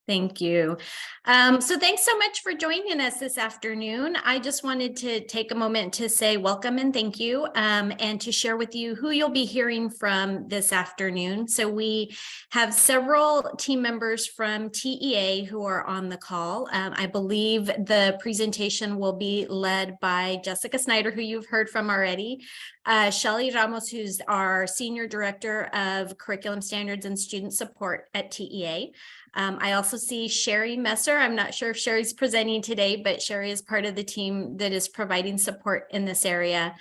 Thank you. So thanks so much for joining us this afternoon. I just wanted to take a moment to say welcome and thank you, and to share with you who you'll be hearing from this afternoon. So we have several team members from TEA who are on the call. I believe the presentation will be led by Jessica Snyder, who you've heard from already, Shelly Ramos, who's our Senior Director of Curriculum Standards and Student Support at TEA. I also see Sherry Messer. I'm not sure if Sherry's presenting today, but Sherry is part of the team that is providing support in this area.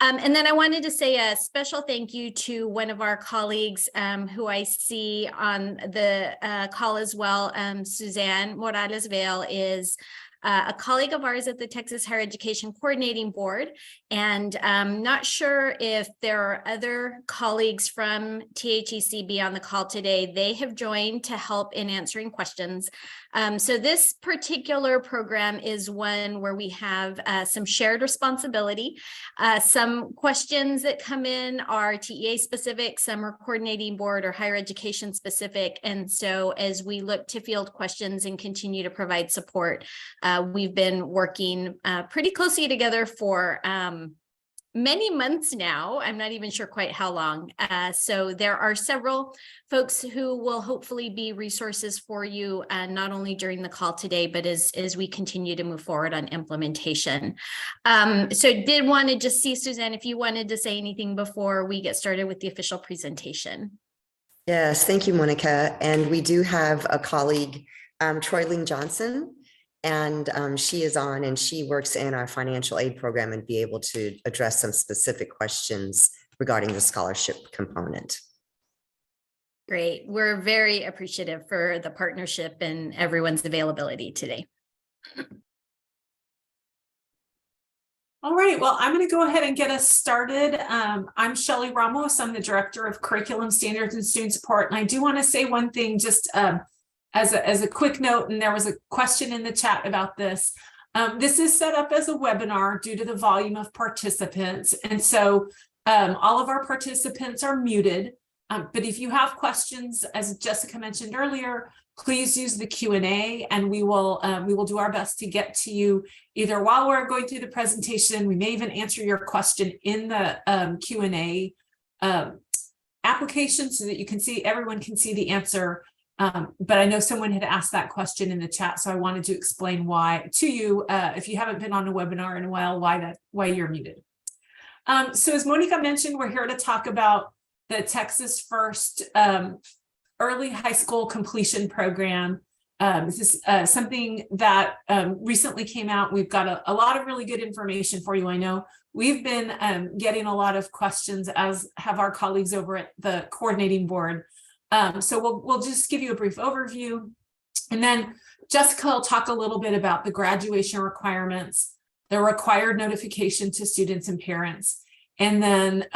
And then I wanted to say a special thank you to one of our colleagues who I see on the call as well. Suzanne Morales Vale is a colleague of ours at the Texas Higher Education Coordinating Board, and I'm not sure if there are other colleagues from THECB on the call today. They have joined to help in answering questions. So this particular program is one where we have some shared responsibility. Some questions that come in are TEA specific, some are coordinating board or higher education specific. And so as we look to field questions and continue to provide support, we've been working pretty closely together for many months now. I'm not even sure quite how long. So there are several folks who will hopefully be resources for you, not only during the call today, but as we continue to move forward on implementation. So did want to just see, Suzanne, if you wanted to say anything before we get started with the official presentation. Yes, thank you, Monica. And we do have a colleague, Troy Ling Johnson, and she is on and she works in our financial aid program and be able to address some specific questions regarding the scholarship component. Great. We're very appreciative for the partnership and everyone's availability today. All right, well, I'm going to go ahead and get us started. I'm Shelly Ramos. I'm the Director of Curriculum Standards and Student Support. And I do want to say one thing just as a quick note, and there was a question in the chat about this. This is set up as a webinar due to the volume of participants. And so all of our participants are muted. But if you have questions, as Jessica mentioned earlier, please use the Q&A and we will do our best to get to you either while we're going through the presentation. We may even answer your question in the Q&A application so that you can see, everyone can see the answer. But I know someone had asked that question in the chat, so I wanted to explain why to you, if you haven't been on a webinar in a while, why you're muted. So as Monica mentioned, we're here to talk about the Texas First Early High School Completion Program. This is something that recently came out. We've got a lot of really good information for you. I know we've been getting a lot of questions, as have our colleagues over at the coordinating board. So we'll just give you a brief overview, and then Jessica will talk a little bit about the graduation requirements, the required notification to students and parents, and then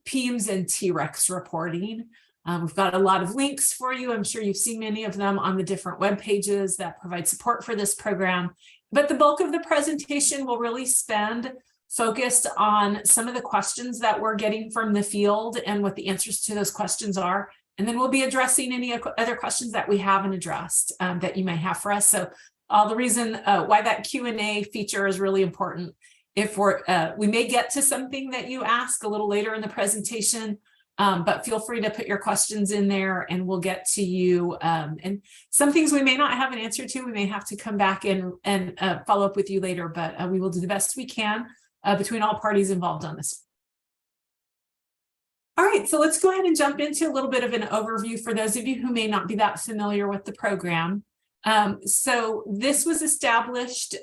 PEIMS and TREX reporting. We've got a lot of links for you. I'm sure you've seen many of them on the different web pages that provide support for this program. But the bulk of the presentation will really spend focused on some of the questions that we're getting from the field and what the answers to those questions are. And then we'll be addressing any other questions that we haven't addressed that you may have for us. So the reason why that Q&A feature is really important. If we may get to something that you ask a little later in the presentation, but feel free to put your questions in there and we'll get to you. And some things we may not have an answer to, we may have to come back and follow up with you later, but we will do the best we can between all parties involved on this. All right, so let's go ahead and jump into a little bit of an overview for those of you who may not be that familiar with the program. So this was established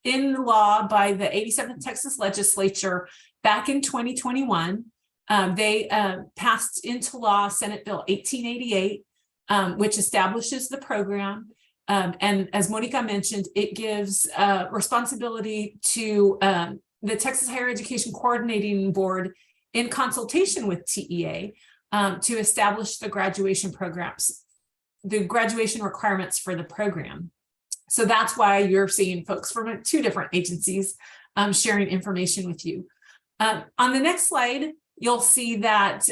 in law by the 87th Texas Legislature back in 2021. They passed into law Senate Bill 1888, which establishes the program. And as Monica mentioned, it gives responsibility to the Texas Higher Education Coordinating Board in consultation with TEA to establish the graduation programs, the graduation requirements for the program. So that's why you're seeing folks from two different agencies sharing information with you. On the next slide, you'll see that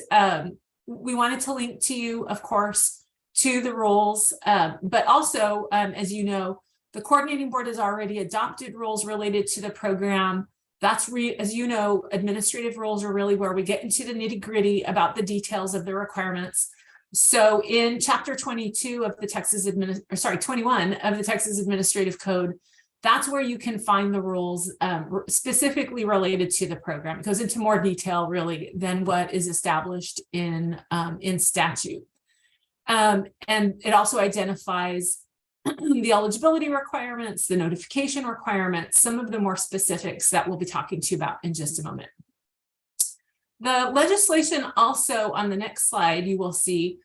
we wanted to link to you, of course, to the rules, but also, as you know, the coordinating board has already adopted rules related to the program. That's as you know, administrative rules are really where we get into the nitty-gritty about the details of the requirements. So in chapter 22 of the 21 of the Texas Administrative Code, that's where you can find the rules specifically related to the program. It goes into more detail really than what is established in statute. And it also identifies the eligibility requirements, the notification requirements, some of the more specifics that we'll be talking to you about in just a moment. The legislation also on the next slide, you will see,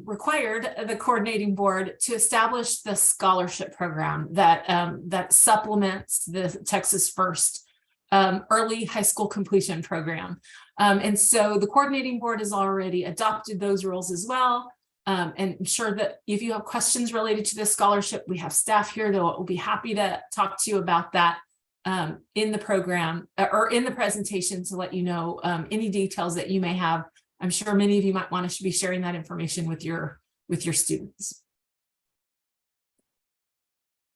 required the coordinating board to establish the scholarship program that supplements the Texas First early high school completion program. And so the coordinating board has already adopted those rules as well. And I'm sure that if you have questions related to this scholarship, we have staff here that will be happy to talk to you about that in the program or in the presentation to let you know any details that you may have. I'm sure many of you might want to be sharing that information with your students.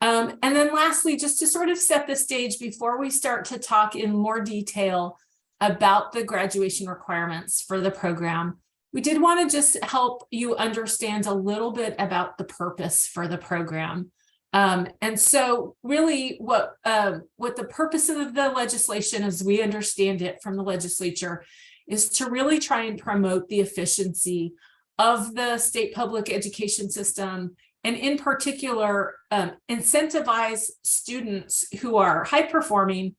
And then lastly, just to sort of set the stage before we start to talk in more detail about the graduation requirements for the program, we did want to just help you understand a little bit about the purpose for the program. And so really what the purpose of the legislation, as we understand it from the legislature, is to really try and promote the efficiency of the state public education system, and in particular, incentivize students who are high performing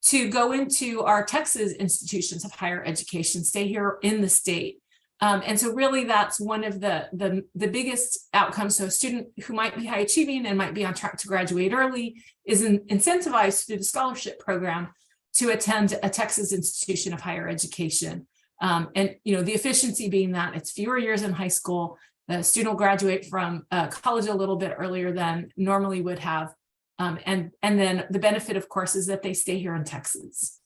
to go into our Texas institutions of higher education, stay here in the state. And so really that's one of the biggest outcomes. So a student who might be high achieving and might be on track to graduate early is incentivized through the scholarship program to attend a Texas institution of higher education. And the efficiency being that it's fewer years in high school, the student will graduate from college a little bit earlier than normally would have. And then the benefit, of course, is that they stay here in Texas.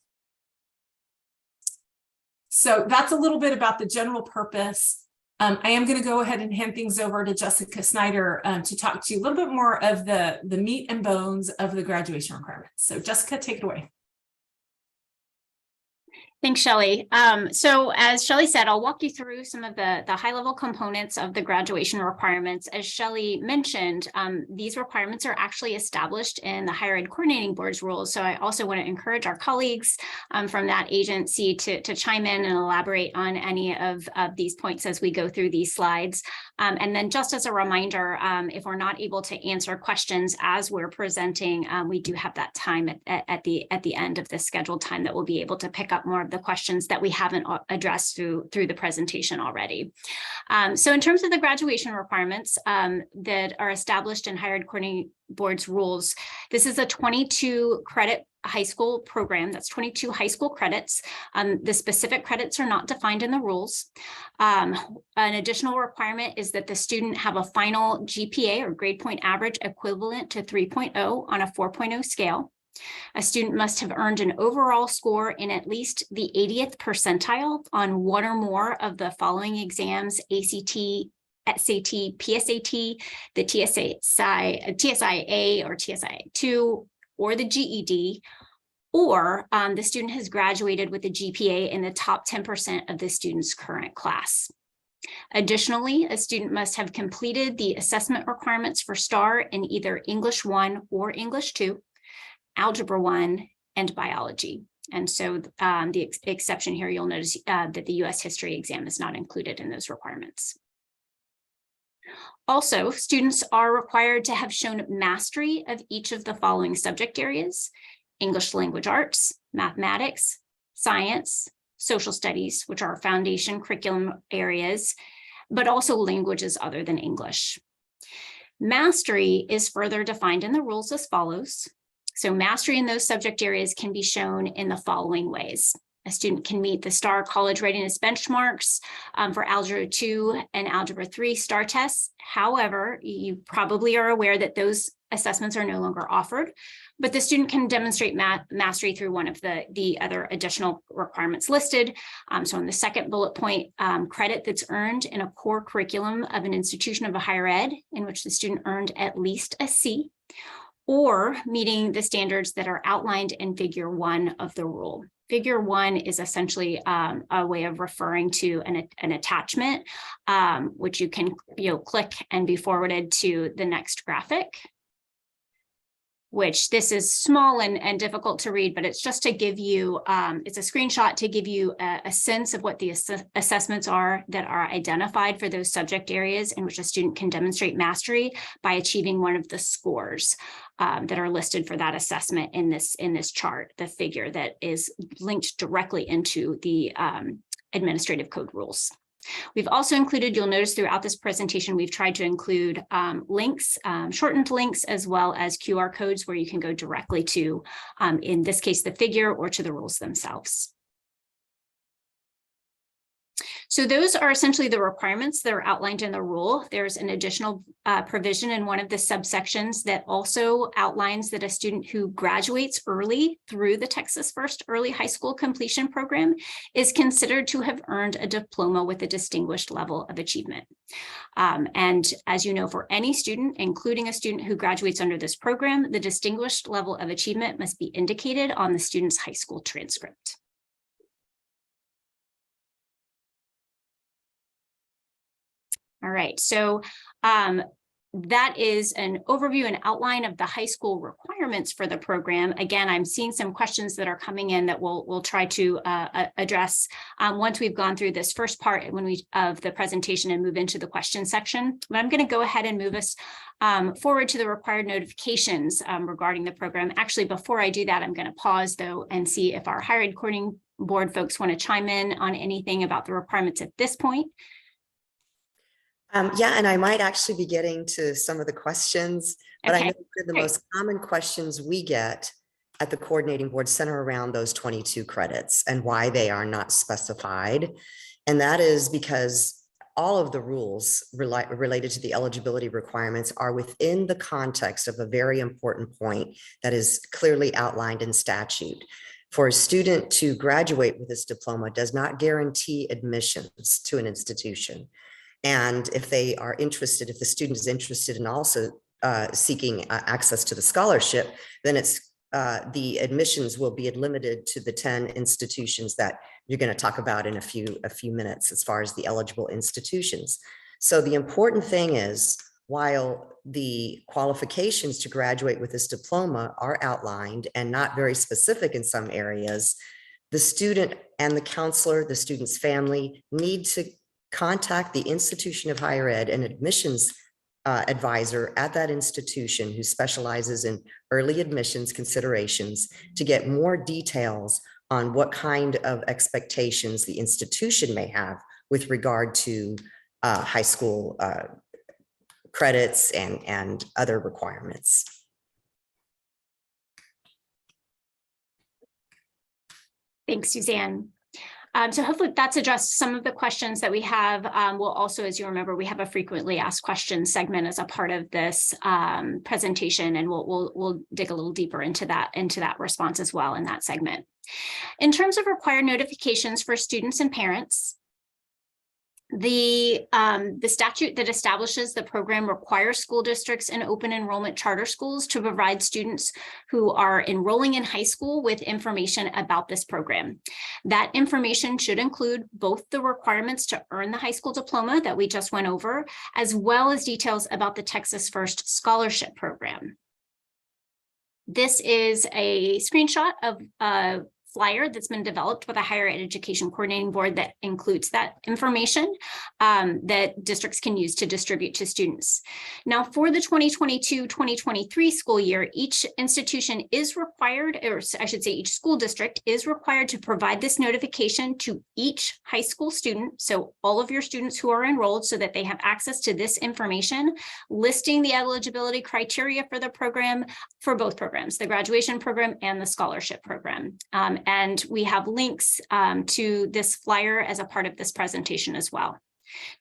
So that's a little bit about the general purpose. I am going to go ahead and hand things over to Jessica Snyder to talk to you a little bit more of the meat and bones of the graduation requirements. So Jessica, take it away. Thanks, Shelley. So as Shelley said, I'll walk you through some of the high-level components of the graduation requirements. As Shelley mentioned, these requirements are actually established in the Higher Ed Coordinating Board's rules. So I also want to encourage our colleagues from that agency to chime in and elaborate on any of these points as we go through these slides. And then just as a reminder, if we're not able to answer questions as we're presenting, we do have that time at the end of the scheduled time that we'll be able to pick up more of the questions that we haven't addressed through the presentation already. So in terms of the graduation requirements that are established in Higher Ed Coordinating Board's rules, this is a 22 credit high school program. That's 22 high school credits. The specific credits are not defined in the rules. An additional requirement is that the student have a final GPA or grade point average equivalent to 3.0 on a 4.0 scale. A student must have earned an overall score in at least the 80th percentile on one or more of the following exams: ACT, SAT, PSAT, the TSIA or TSI2, or the GED, or the student has graduated with a GPA in the top 10% of the student's current class. Additionally, a student must have completed the assessment requirements for STAR in either English 1 or English 2, Algebra 1, and biology. And so the exception here, you'll notice that the U.S. history exam is not included in those requirements. Also, students are required to have shown mastery of each of the following subject areas: English language arts, mathematics, science, social studies, which are foundation curriculum areas, but also languages other than English. Mastery is further defined in the rules as follows. So mastery in those subject areas can be shown in the following ways. A student can meet the STAR college readiness benchmarks for Algebra 2 and Algebra 3 STAR tests. However, you probably are aware that those assessments are no longer offered, but the student can demonstrate mastery through one of the other additional requirements listed. So in the second bullet point, credit that's earned in a core curriculum of an institution of a higher ed in which the student earned at least a C, or meeting the standards that are outlined in Figure 1 of the rule. Figure 1 is essentially a way of referring to an attachment, which you can click and be forwarded to the next graphic, which this is small and difficult to read, but it's just to give you, it's a screenshot to give you a sense of what the assessments are that are identified for those subject areas in which a student can demonstrate mastery by achieving one of the scores that are listed for that assessment in this chart, the figure that is linked directly into the administrative code rules. We've also included, you'll notice throughout this presentation, we've tried to include links, shortened links, as well as QR codes where you can go directly to, in this case, the figure or to the rules themselves. So those are essentially the requirements that are outlined in the rule. There's an additional provision in one of the subsections that also outlines that a student who graduates early through the Texas First Early High School Completion Program is considered to have earned a diploma with a distinguished level of achievement. And as you know, for any student, including a student who graduates under this program, the distinguished level of achievement must be indicated on the student's high school transcript. All right, so that is an overview and outline of the high school requirements for the program. Again, I'm seeing some questions that are coming in that we'll try to address once we've gone through this first part of the presentation and move into the question section. But I'm going to go ahead and move us forward to the required notifications regarding the program. Actually, before I do that, I'm going to pause though and see if our higher ed coordinating board folks want to chime in on anything about the requirements at this point. Yeah, and I might actually be getting to some of the questions, but I know that the great. most common questions we get at the coordinating board center around those 22 credits and why they are not specified. And that is because all of the rules related to the eligibility requirements are within the context of a very important point that is clearly outlined in statute. For a student to graduate with this diploma does not guarantee admissions to an institution. And if they are interested, if the student is interested in also seeking access to the scholarship, then it's the admissions will be limited to the 10 institutions that you're going to talk about in a few minutes as far as the eligible institutions. So the important thing is, while the qualifications to graduate with this diploma are outlined and not very specific in some areas, the student and the counselor, the student's family, need to contact the institution of higher ed and admissions advisor at that institution who specializes in early admissions considerations to get more details on what kind of expectations the institution may have with regard to high school credits and other requirements. Thanks, Suzanne. So hopefully that's addressed some of the questions that we have. We'll also, as you remember, we have a frequently asked questions segment as a part of this presentation, and we'll dig a little deeper into that response as well in that segment. In terms of required notifications for students and parents, the statute that establishes the program requires school districts and open enrollment charter schools to provide students who are enrolling in high school with information about this program. That information should include both the requirements to earn the high school diploma that we just went over, as well as details about the Texas First Scholarship Program. This is a screenshot of a flyer that's been developed by the Higher Ed Education Coordinating Board that includes that information that districts can use to distribute to students. Now, for the 2022-2023 school year, each institution is required, or I should say each school district is required to provide this notification to each high school student, so all of your students who are enrolled, so that they have access to this information, listing the eligibility criteria for the program, for both programs, the graduation program and the scholarship program. And we have links to this flyer as a part of this presentation as well.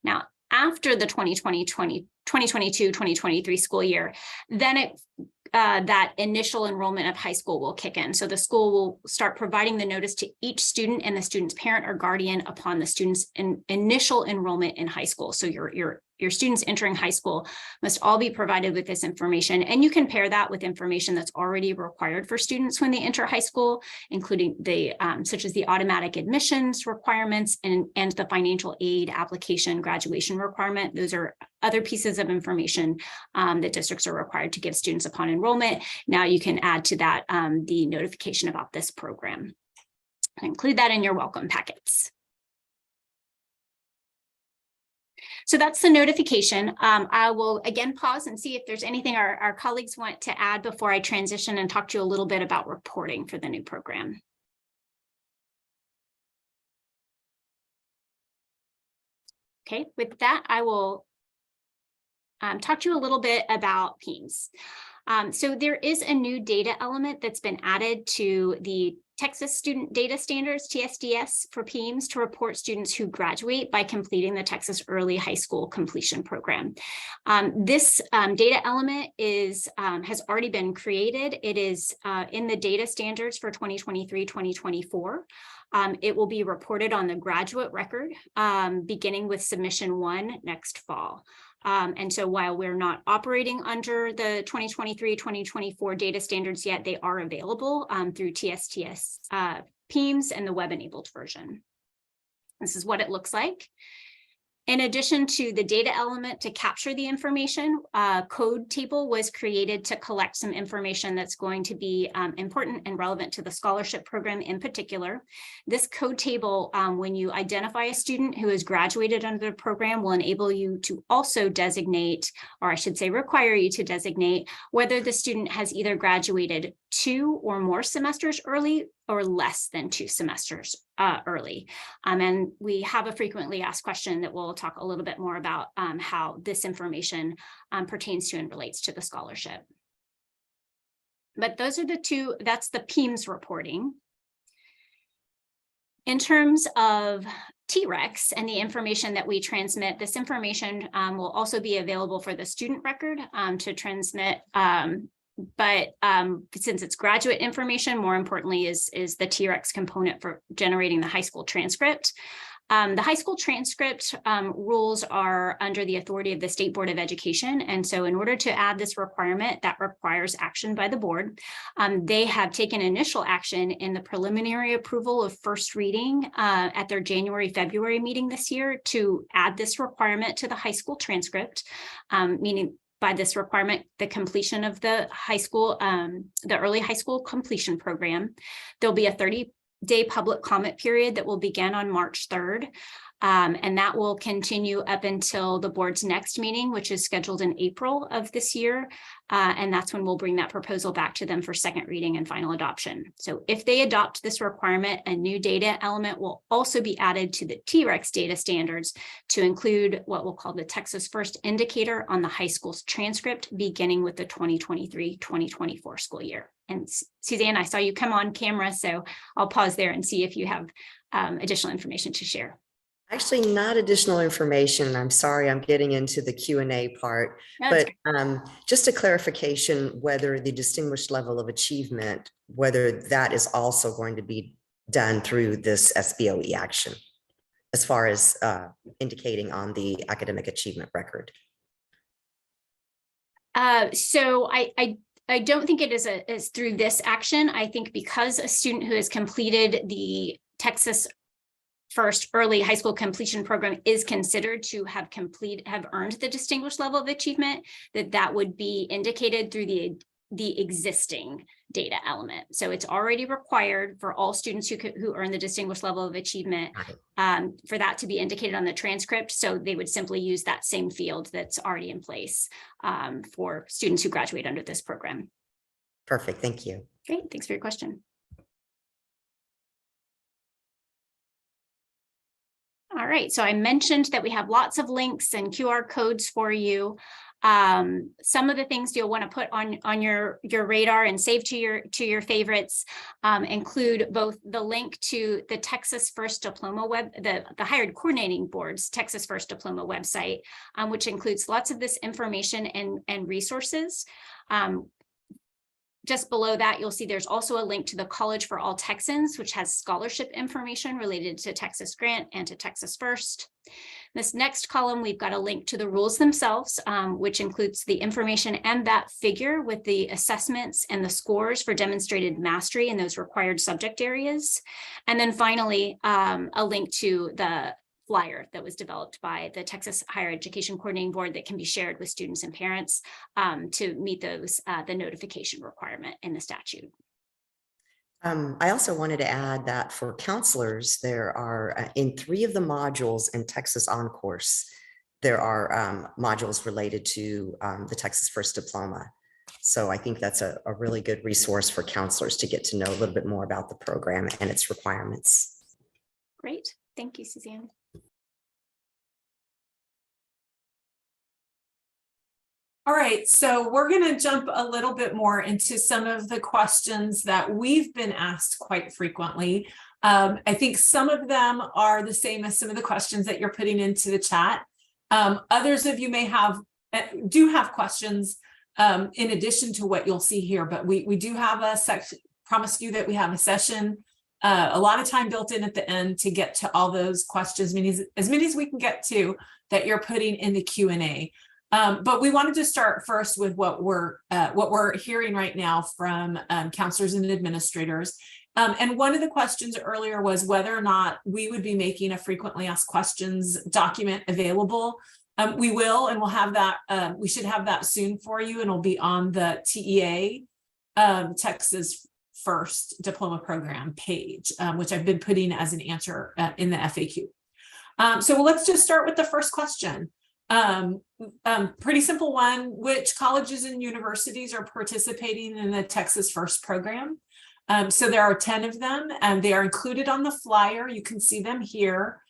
Now, after the 2022-2023 school year, then that initial enrollment of high school will kick in. So the school will start providing the notice to each student and the student's parent or guardian upon the student's initial enrollment in high school. So your students entering high school must all be provided with this information, and you can pair that with information that's already required for students when they enter high school, including the such as the automatic admissions requirements and the financial aid application graduation requirement. Those are other pieces of information that districts are required to give students upon enrollment. Now you can add to that the notification about this program. Include that in your welcome packets. So that's the notification. I will again pause and see if there's anything our colleagues want to add before I transition and talk to you a little bit about reporting for the new program. Okay, with that, I will talk to you a little bit about PEIMS. So there is a new data element that's been added to the Texas Student Data Standards, TSDS, for PEIMS to report students who graduate by completing the Texas Early High School Completion Program. This data element has already been created. It is in the data standards for 2023-2024. It will be reported on the graduate record, beginning with submission 1 next fall. And so while we're not operating under the 2023-2024 data standards yet, they are available through TSDS PEIMS and the web-enabled version. This is what it looks like. In addition to the data element to capture the information, a code table was created to collect some information that's going to be important and relevant to the scholarship program in particular. This code table, when you identify a student who has graduated under the program, will enable you to also designate, or I should say require you to designate, whether the student has either graduated 2 or more semesters early or less than 2 semesters early. And we have a frequently asked question that we'll talk a little bit more about how this information pertains to and relates to the scholarship. But those are the two, that's the PEIMS reporting. In terms of TREX and the information that we transmit, this information will also be available for the student record to transmit. But since it's graduate information, more importantly is the TREX component for generating the high school transcript. The high school transcript rules are under the authority of the State Board of Education. And so in order to add this requirement, that requires action by the board. They have taken initial action in the preliminary approval of first reading at their January-February meeting this year to add this requirement to the high school transcript, meaning by this requirement, the completion of the high school, the early high school completion program. There'll be a 30-day public comment period that will begin on March 3rd. And that will continue up until the board's next meeting, which is scheduled in April of this year. And that's when we'll bring that proposal back to them for second reading and final adoption. So if they adopt this requirement, a new data element will also be added to the TREX data standards to include what we'll call the Texas First Indicator on the high school's transcript, beginning with the 2023-2024 school year. And Suzanne, I saw you come on camera, so I'll pause there and see if you have additional information to share. Actually, not additional information. I'm sorry, I'm getting into the Q&A part, That's but just a clarification whether the distinguished level of achievement, whether that is also going to be done through this SBOE action, as far as indicating on the academic achievement record. So I don't think it is through this action. I think because a student who has completed the Texas First Early High School Completion Program is considered to have earned the distinguished level of achievement, that would be indicated through the existing data element. So it's already required for all students who earn the distinguished level of achievement for that to be indicated on the transcript. So they would simply use that same field that's already in place for students who graduate under this program. Perfect, thank you. Great, thanks for your question. All right, so I mentioned that we have lots of links and QR codes for you. Some of the things you'll want to put on your radar and save to your favorites include both the link to the Texas First Diploma the Higher Ed Coordinating Board's Texas First Diploma website, which includes lots of this information and resources. Just below that, you'll see there's also a link to the College for All Texans, which has scholarship information related to Texas Grant and to Texas First. This next column, we've got a link to the rules themselves, which includes the information and that figure with the assessments and the scores for demonstrated mastery in those required subject areas. And then finally, a link to the flyer that was developed by the Texas Higher Education Coordinating Board that can be shared with students and parents to meet those the notification requirement in the statute. I also wanted to add that for counselors, there are in 3 of the modules in Texas OnCourse, there are modules related to the Texas First Diploma. So I think that's a really good resource for counselors to get to know a little bit more about the program and its requirements. Great. Thank you, Suzanne. All right, so we're going to jump a little bit more into some of the questions that we've been asked quite frequently. I think some of them are the same as some of the questions that you're putting into the chat. Others of you may do have questions in addition to what you'll see here, but we do have a section, promise you that we have a session, a lot of time built in at the end to get to all those questions, as many as we can get to that you're putting in the Q&A. But we wanted to start first with what we're hearing right now from counselors and administrators. And one of the questions earlier was whether or not we would be making a frequently asked questions document available. We will, and we'll have that. We should have that soon for you, and it'll be on the TEA Texas First Diploma Program page, which I've been putting as an answer in the FAQ. So let's just start with the first question. Pretty simple one. Which colleges and universities are participating in the Texas First program? So there are 10 of them, and they are included on the flyer. You can see them here.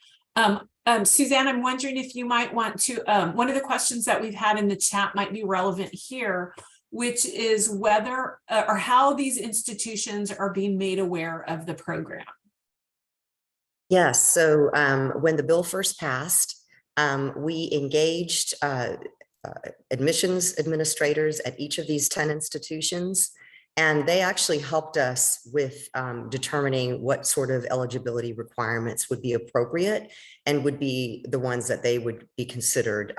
Suzanne, I'm wondering if you might want to, one of the questions that we've had in the chat might be relevant here, which is whether or how these institutions are being made aware of the program. Yes, so when the bill first passed, we engaged admissions administrators at each of these 10 institutions, and they actually helped us with determining what sort of eligibility requirements would be appropriate and would be the ones that they would be considered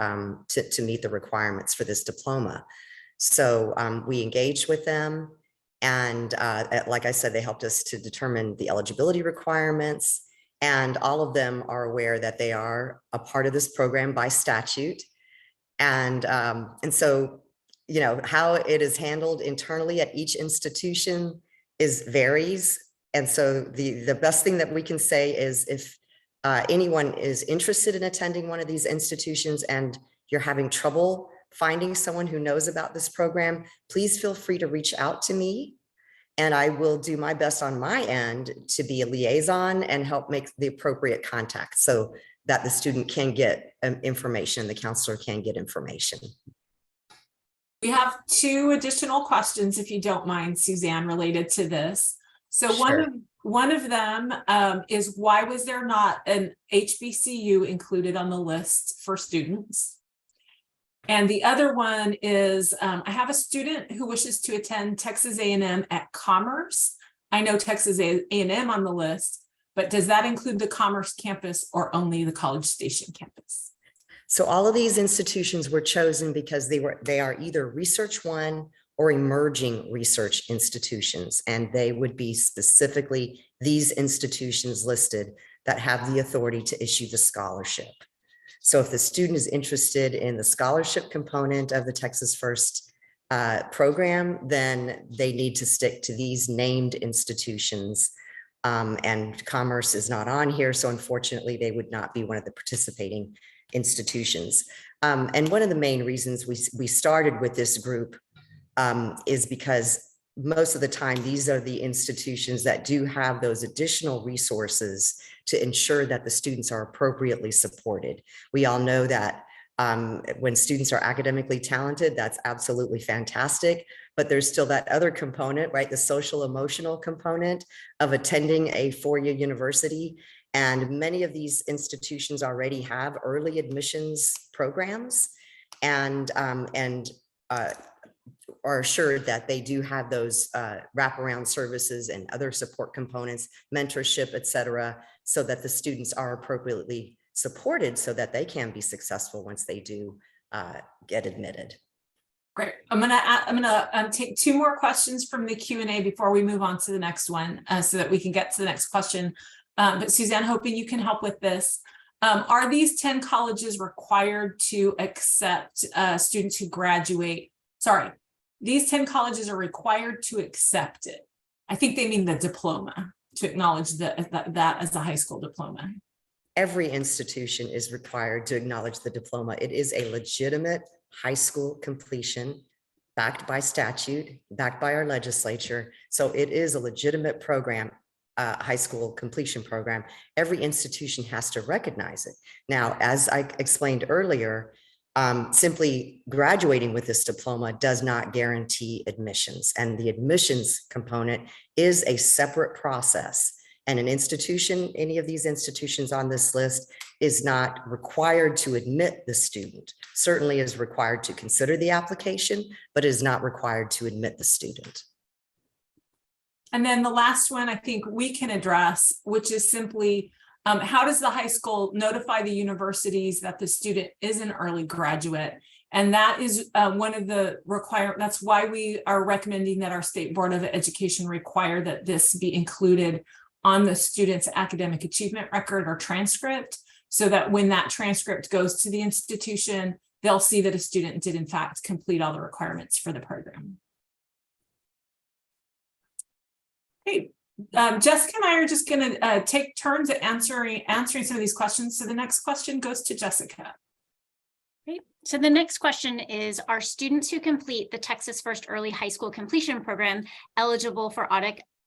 to meet the requirements for this diploma. So we engaged with them, and like I said, they helped us to determine the eligibility requirements. And all of them are aware that they are a part of this program by statute. And so, you know, how it is handled internally at each institution varies. And so the best thing that we can say is if anyone is interested in attending one of these institutions and you're having trouble finding someone who knows about this program, please feel free to reach out to me. And I will do my best on my end to be a liaison and help make the appropriate contact so that the student can get information, the counselor can get information. We have 2 additional questions, if you don't mind, Suzanne, related to this. So Sure. one of them is, why was there not an HBCU included on the list for students? And the other one is, I have a student who wishes to attend Texas A&M at Commerce. I know Texas A&M on the list, but does that include the Commerce campus or only the College Station campus? So all of these institutions were chosen because they are either Research One or emerging research institutions, and they would be specifically these institutions listed that have the authority to issue the scholarship. So if the student is interested in the scholarship component of the Texas First program, then they need to stick to these named institutions. And Commerce is not on here, so unfortunately they would not be one of the participating institutions. And one of the main reasons we started with this group is because most of the time, these are the institutions that do have those additional resources to ensure that the students are appropriately supported. We all know that When students are academically talented, that's absolutely fantastic. But there's still that other component, right? The social emotional component of attending a four-year university. And many of these institutions already have early admissions programs and are assured that they do have those wraparound services and other support components, mentorship, et cetera, so that the students are appropriately supported so that they can be successful once they do get admitted. Great. I'm gonna take two more questions from the Q&A before we move on to the next one, so that we can get to the next question. But Suzanne, hoping you can help with this. Are these 10 colleges required to accept students who graduate? Sorry, these 10 colleges are required to accept it. I think they mean the diploma, to acknowledge that as a high school diploma. Every institution is required to acknowledge the diploma. It is a legitimate high school completion backed by statute, backed by our legislature. So it is a legitimate program, high school completion program. Every institution has to recognize it. Now, as I explained earlier, simply graduating with this diploma does not guarantee admissions, and the admissions component is a separate process. And an institution, any of these institutions on this list, is not required to admit the student. Certainly is required to consider the application, but is not required to admit the student. And then the last one I think we can address, which is simply, how does the high school notify the universities that the student is an early graduate? And that is one of the requirements. That's why we are recommending that our State Board of Education require that this be included on the student's academic achievement record or transcript, so that when that transcript goes to the institution, they'll see that a student did in fact complete all the requirements for the program. Okay, Jessica and I are just going to take turns at answering some of these questions. So the next question goes to Jessica. Great. So the next question is, are students who complete the Texas First Early High School Completion Program eligible for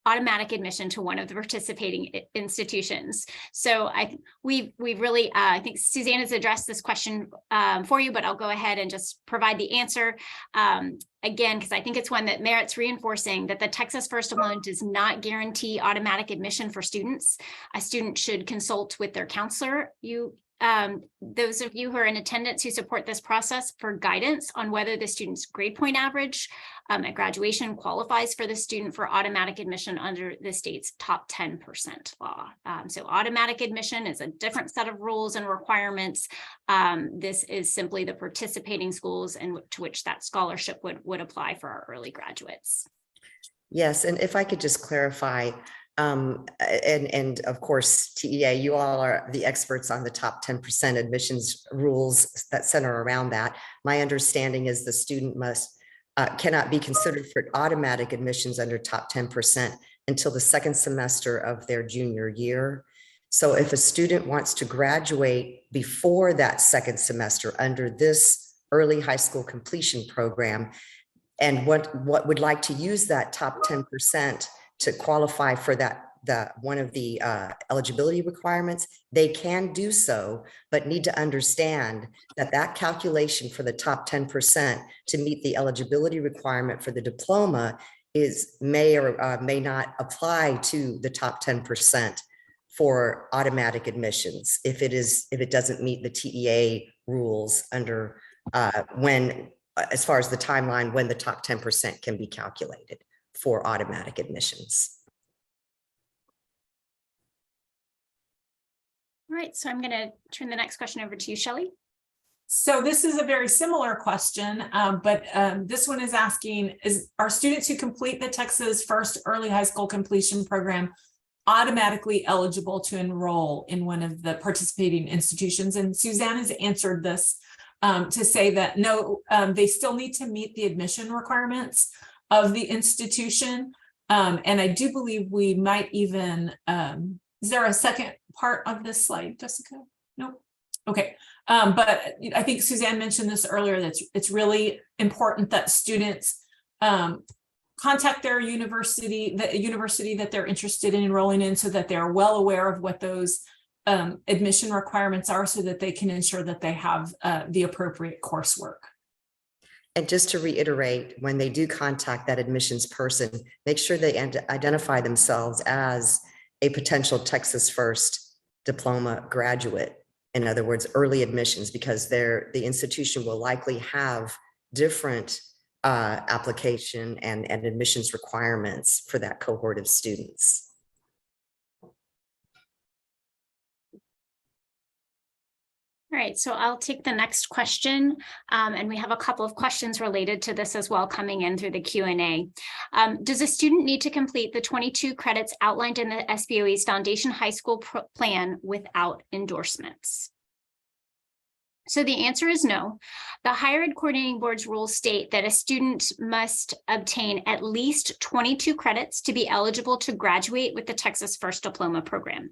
automatic admission to one of the participating institutions? So we've really, I think Suzanne has addressed this question for you, but I'll go ahead and just provide the answer again, because I think it's one that merits reinforcing, that the Texas First alone does not guarantee automatic admission for students. A student should consult with their counselor. Those of you who are in attendance who support this process for guidance on whether the student's grade point average at graduation qualifies for the student for automatic admission under the state's top 10% law. So automatic admission is a different set of rules and requirements. This is simply the participating schools and to which that scholarship would apply for our early graduates. Yes, and if I could just clarify, and of course, TEA, you all are the experts on the top 10% admissions rules that center around that. My understanding is the student cannot be considered for automatic admissions under top 10% until the second semester of their junior year. So if a student wants to graduate before that second semester under this early high school completion program, and what would like to use that top 10% to qualify for one of the eligibility requirements, they can do so, but need to understand that calculation for the top 10% to meet the eligibility requirement for the diploma may or may not apply to the top 10% for automatic admissions if it doesn't meet the TEA rules under as far as the timeline when the top 10% can be calculated for automatic admissions. All right, so I'm going to turn the next question over to you, Shelley. So this is a very similar question, but this one is asking, are students who complete the Texas First Early High School Completion Program automatically eligible to enroll in one of the participating institutions? And Suzanne has answered this to say that no, they still need to meet the admission requirements of the institution. And I do believe we might even, is there a second part of this slide, Jessica? Nope. Okay. But I think Suzanne mentioned this earlier, that it's really important that students contact their university, the university that they're interested in enrolling in, so that they're well aware of what those admission requirements are so that they can ensure that they have the appropriate coursework. And just to reiterate, when they do contact that admissions person, make sure they identify themselves as a potential Texas First diploma graduate. In other words, early admissions, because the institution will likely have different application and admissions requirements for that cohort of students. All right, so I'll take the next question, and we have a couple of questions related to this as well coming in through the Q&A. Does a student need to complete the 22 credits outlined in the SBOE's Foundation High School plan without endorsements? So the answer is no. The Higher Ed Coordinating Board's rules state that a student must obtain at least 22 credits to be eligible to graduate with the Texas First Diploma program.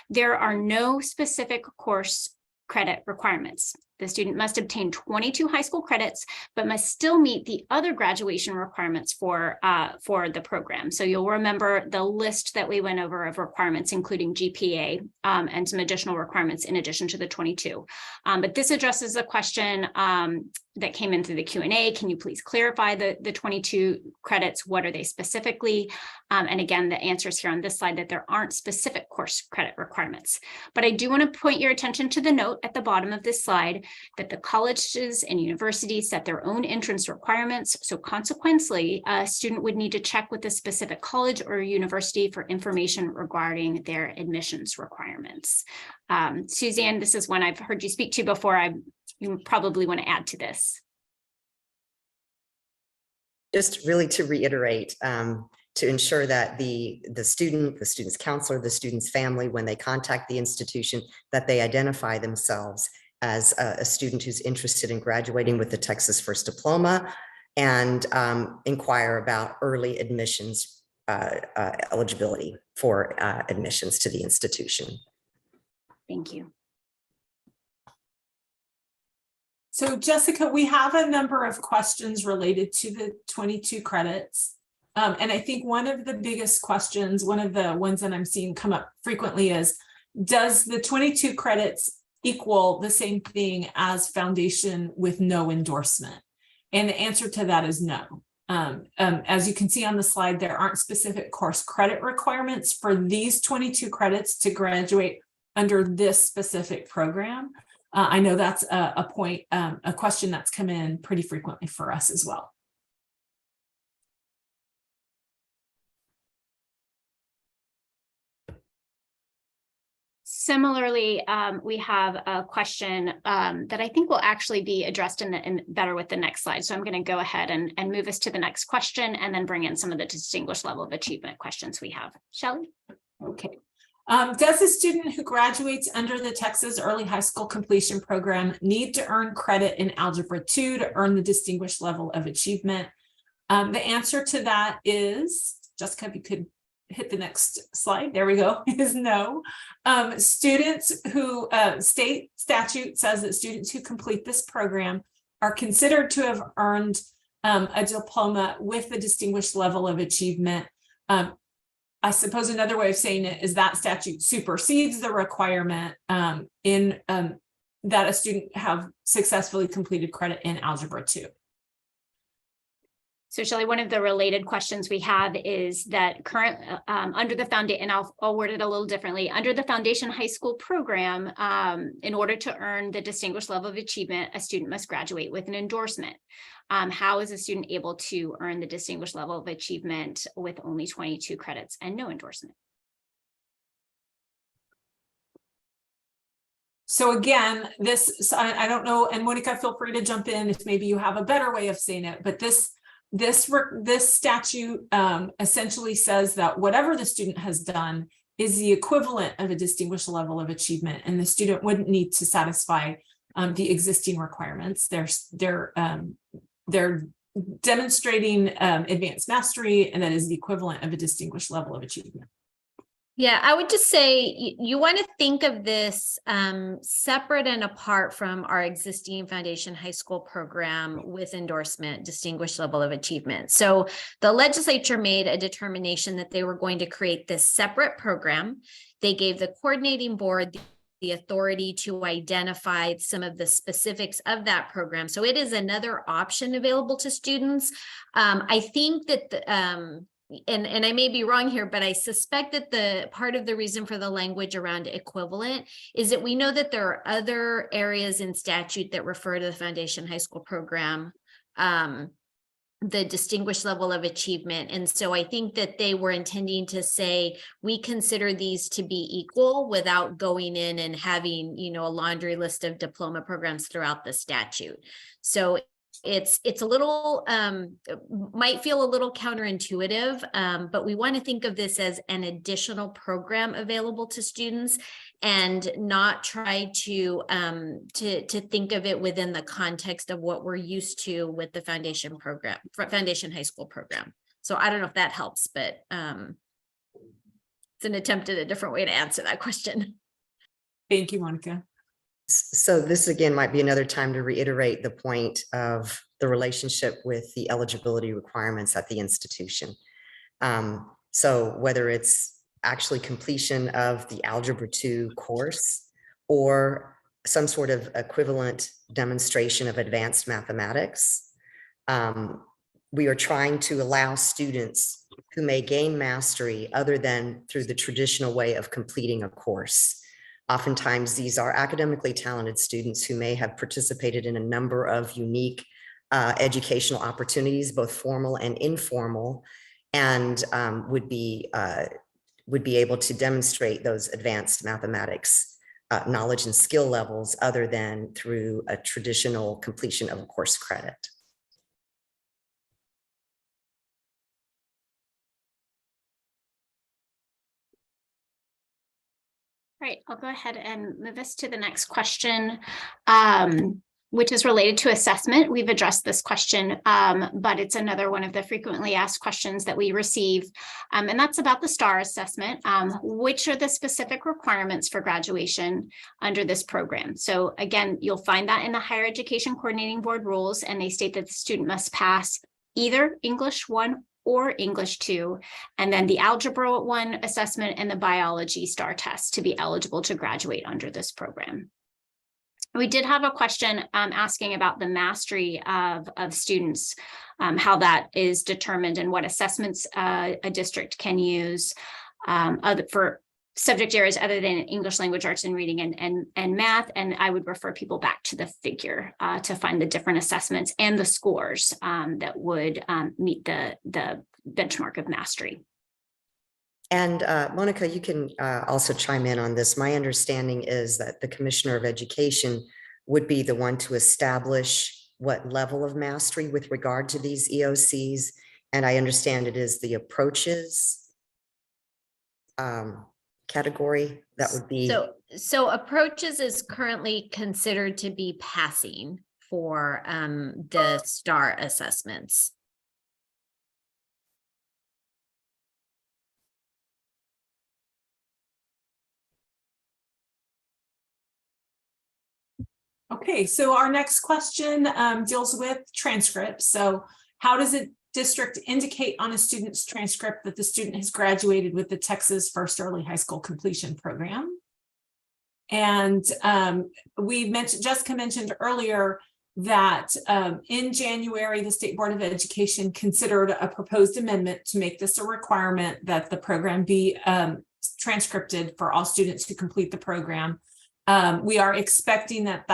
There are no specific course credit requirements. The student must obtain 22 high school credits, but must still meet the other graduation requirements for the program. So you'll remember the list that we went over of requirements, including GPA and some additional requirements in addition to the 22. But this addresses the question that came in through the Q&A. Can you please clarify the 22 credits? What are they specifically? And again, the answer is here on this slide that there aren't specific course credit requirements. But I do want to point your attention to the note at the bottom of this slide that the colleges and universities set their own entrance requirements. So consequently, a student would need to check with a specific college or university for information regarding their admissions requirements. Suzanne, this is one I've heard you speak to before. You probably want to add to this. Just really to reiterate, to ensure that the student's counselor, the student's family, when they contact the institution, that they identify themselves as a student who's interested in graduating with the Texas First Diploma and inquire about early admissions eligibility for admissions to the institution. Thank you. So Jessica, we have a number of questions related to the 22 credits. And I think one of the biggest questions, one of the ones that I'm seeing come up frequently is, does the 22 credits equal the same thing as foundation with no endorsement? And the answer to that is no. As you can see on the slide, there aren't specific course credit requirements for these 22 credits to graduate under this specific program. I know that's a question that's come in pretty frequently for us as well. Similarly, we have a question that I think will actually be addressed in better with the next slide. So I'm going to go ahead and move us to the next question and then bring in some of the distinguished level of achievement questions we have. Shelley? Okay. Does a student who graduates under the Texas Early High School Completion Program need to earn credit in Algebra 2 to earn the distinguished level of achievement? The answer to that is, Jessica, if you could hit the next slide, there we go, is no. Students who, state statute says that students who complete this program are considered to have earned a diploma with a distinguished level of achievement. I suppose another way of saying it is that statute supersedes the requirement that a student have successfully completed credit in Algebra 2. So Shelley, one of the related questions we have is that under the foundation, and I'll word it a little differently, under the Foundation High School program, in order to earn the distinguished level of achievement, a student must graduate with an endorsement. How is a student able to earn the distinguished level of achievement with only 22 credits and no endorsement? So again, I don't know, and Monica, feel free to jump in if maybe you have a better way of saying it, but this statute essentially says that whatever the student has done is the equivalent of a distinguished level of achievement, and the student wouldn't need to satisfy the existing requirements. They're demonstrating advanced mastery, and that is the equivalent of a distinguished level of achievement. Yeah, I would just say you want to think of this separate and apart from our existing Foundation High School program with endorsement, distinguished level of achievement. So the legislature made a determination that they were going to create this separate program. They gave the coordinating board the authority to identify some of the specifics of that program. So it is another option available to students. I think that and I may be wrong here, but I suspect that the part of the reason for the language around equivalent is that we know that there are other areas in statute that refer to the Foundation High School program, the distinguished level of achievement. And so I think that they were intending to say, we consider these to be equal without going in and having, you know, a laundry list of diploma programs throughout the statute. So it's a little, might feel a little counterintuitive, but we want to think of this as an additional program available to students and not try to think of it within the context of what we're used to with the foundation program, Foundation High School program. So I don't know if that helps, but it's an attempt at a different way to answer that question. Thank you, Monica. So this again might be another time to reiterate the point of the relationship with the eligibility requirements at the institution. So whether it's actually completion of the Algebra 2 course or some sort of equivalent demonstration of advanced mathematics, we are trying to allow students who may gain mastery other than through the traditional way of completing a course. Oftentimes, these are academically talented students who may have participated in a number of unique educational opportunities, both formal and informal, and would be able to demonstrate those advanced mathematics knowledge and skill levels other than through a traditional completion of a course credit. Right, I'll go ahead and move us to the next question, which is related to assessment. We've addressed this question, but it's another one of the frequently asked questions that we receive, and that's about the STAR assessment. Which are the specific requirements for graduation under this program? So again, you'll find that in the Higher Education Coordinating Board rules, and they state that the student must pass either English 1 or English 2, and then the Algebra 1 assessment and the Biology STAR test to be eligible to graduate under this program. We did have a question asking about the mastery of students, how that is determined and what assessments a district can use for subject areas other than English language arts and reading and math. And I would refer people back to the figure to find the different assessments and the scores that would meet the benchmark of mastery. And Monica, you can also chime in on this. My understanding is that the Commissioner of Education would be the one to establish what level of mastery with regard to these EOCs. And I understand it is the approaches category that would be. So approaches is currently considered to be passing for the STAR assessments. Okay, so our next question deals with transcripts. So how does a district indicate on a student's transcript that the student has graduated with the Texas First Early High School Completion Program? And Jessica mentioned earlier that in January, the State Board of Education considered a proposed amendment to make this a requirement that the program be transcripted for all students who complete the program. We are expecting that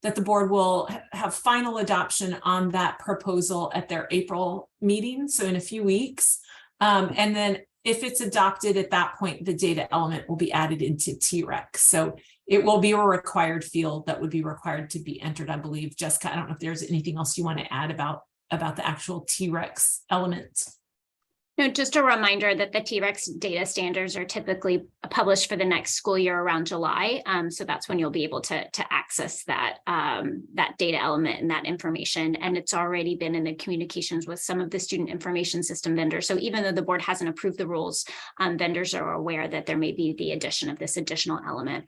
the board will have final adoption on that proposal at their April meeting, so in a few weeks. And then if it's adopted at that point, the data element will be added into TREC. So it will be a required field that would be required to be entered, I believe. Jessica, I don't know if there's anything else you want to add about the actual TREC element. No, just a reminder that the TREC data standards are typically published for the next school year around July. So that's when you'll be able to access that data element and that information. And it's already been in the communications with some of the student information system vendors. So even though the board hasn't approved the rules, vendors are aware that there may be the addition of this additional element.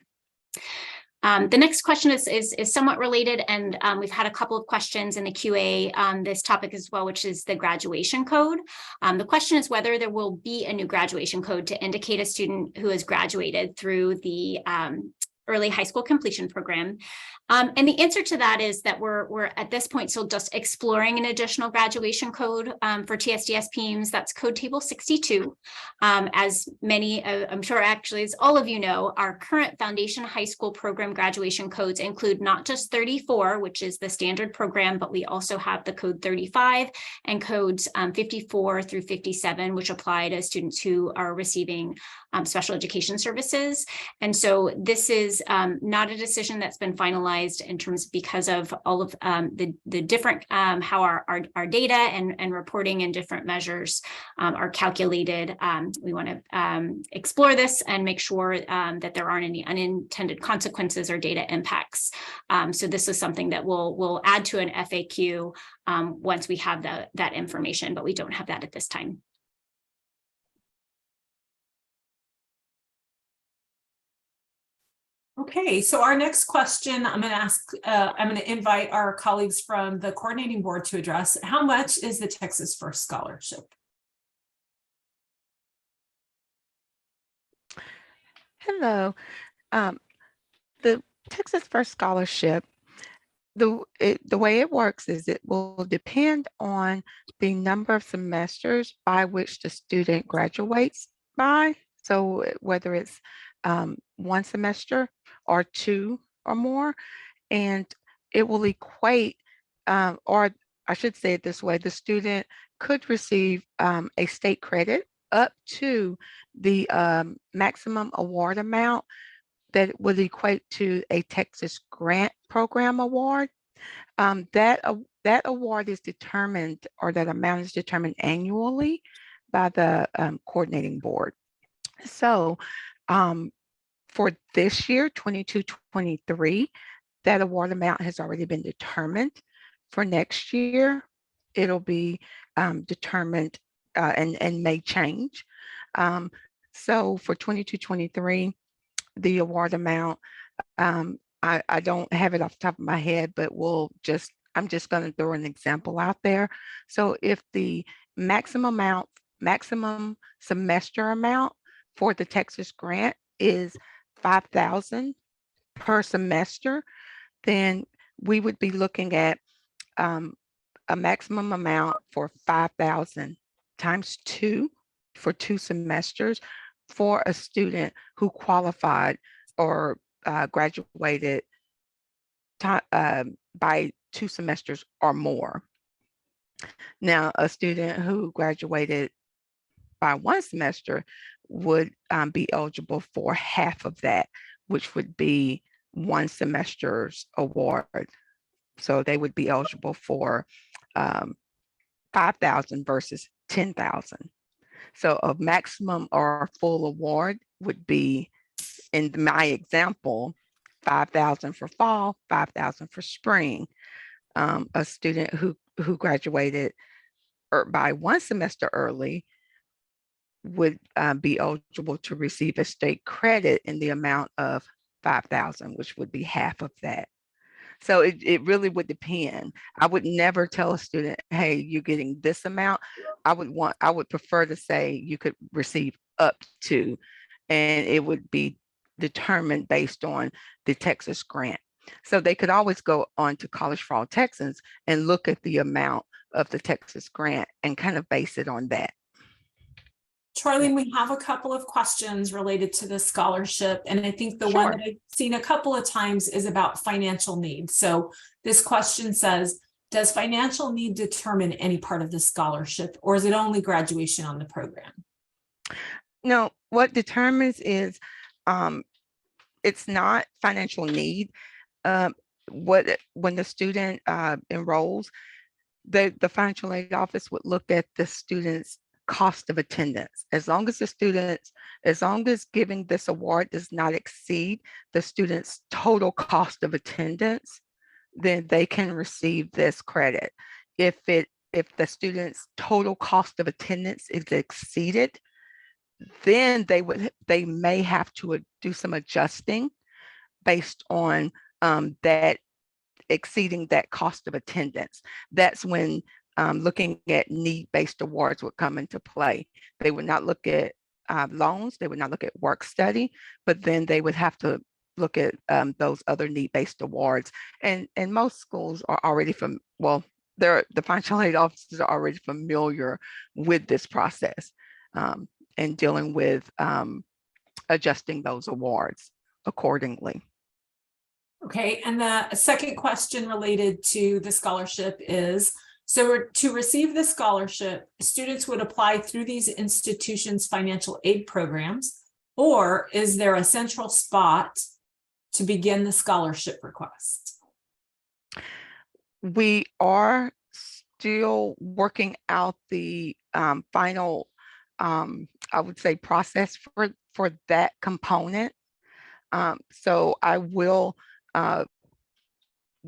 The next question is somewhat related, and we've had a couple of questions in the QA on this topic as well, which is the graduation code. The question is whether there will be a new graduation code to indicate a student who has graduated through the early high school completion program. And the answer to that is that we're at this point still just exploring an additional graduation code for TSDS PEIMS. That's code table 62. As many, I'm sure actually as all of you know, our current foundation high school program graduation codes include not just 34, which is the standard program, but we also have the code 35 and codes 54 through 57, which apply to students who are receiving special education services. And so this is not a decision that's been finalized in terms because of all of the different how our data and reporting and different measures are calculated. We want to explore this and make sure that there aren't any unintended consequences or data impacts. So this is something that we'll add to an FAQ once we have that information, but we don't have that at this time. Okay, so our next question, I'm going to invite our colleagues from the coordinating board to address. How much is the Texas First Scholarship? Hello. The Texas First Scholarship, the way it works is it will depend on the number of semesters by which the student graduates by. So whether it's one semester or two or more, and it will equate, or I should say it this way, the student could receive a state credit up to the maximum award amount that would equate to a Texas Grant Program award. That award is determined, or that amount is determined annually by the coordinating board. So for this year, 22-23, that award amount has already been determined. For next year, it'll be determined and may change. So for 22-23, the award amount, I don't have it off the top of my head, but I'm just going to throw an example out there. So if the maximum semester amount for the Texas grant is $5,000 per semester, then we would be looking at a maximum amount for 5,000 times 2 for 2 semesters for a student who qualified or graduated by 2 semesters or more. Now, a student who graduated by 1 semester would be eligible for half of that, which would be 1 semester's award. So they would be eligible for 5,000 versus 10,000. So a maximum or full award would be, in my example, 5,000 for fall, 5,000 for spring. A student who graduated by 1 semester early would be eligible to receive a state credit in the amount of 5,000, which would be half of that. So it really would depend. I would never tell a student, hey, you're getting this amount. I would prefer to say you could receive up to, and it would be determined based on the Texas grant. So they could always go on to College for All Texans and look at the amount of the Texas grant and kind of base it on that. Charlene, we have a couple of questions related to the scholarship, and I think the one that I've seen a couple of times is about financial need. So this question says, does financial need determine any part of the scholarship, or is it only graduation on the program? No, what determines is it's not financial need. When the student enrolls, the financial aid office would look at the student's cost of attendance. As long as giving this award does not exceed the student's total cost of attendance, then they can receive this credit. If the student's total cost of attendance is exceeded, then they may have to do some adjusting based on that exceeding that cost of attendance. That's when looking at need-based awards would come into play. They would not look at loans, they would not look at work study, but then they would have to look at those other need-based awards. And most schools are already the financial aid officers are already familiar with this process and dealing with adjusting those awards accordingly. Okay, and the second question related to the scholarship is, so to receive the scholarship, students would apply through these institutions' financial aid programs, or is there a central spot to begin the scholarship request? We are still working out the final, I would say, process for that component. So I will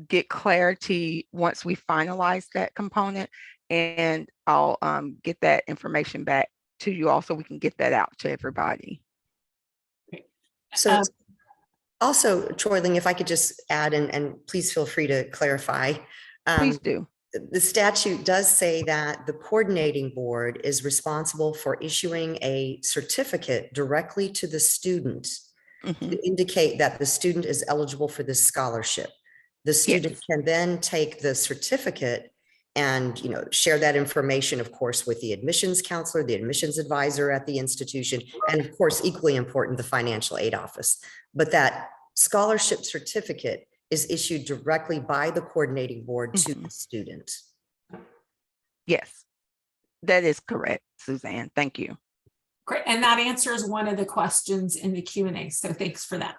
get clarity once we finalize that component, and I'll get that information back to you also. We can get that out to everybody. So also, Troyling, if I could just add, and please feel free to clarify. Please do. The statute does say that the coordinating board is responsible for issuing a certificate directly to the student to indicate that the student is eligible for this scholarship. The student can then take the certificate and, you know, share that information, of course, with the admissions counselor, the admissions advisor at the institution, and of course, equally important, the financial aid office. But that scholarship certificate is issued directly by the coordinating board to the student. Yes, that is correct, Suzanne. Thank you. Great, and that answers one of the questions in the Q&A, so thanks for that.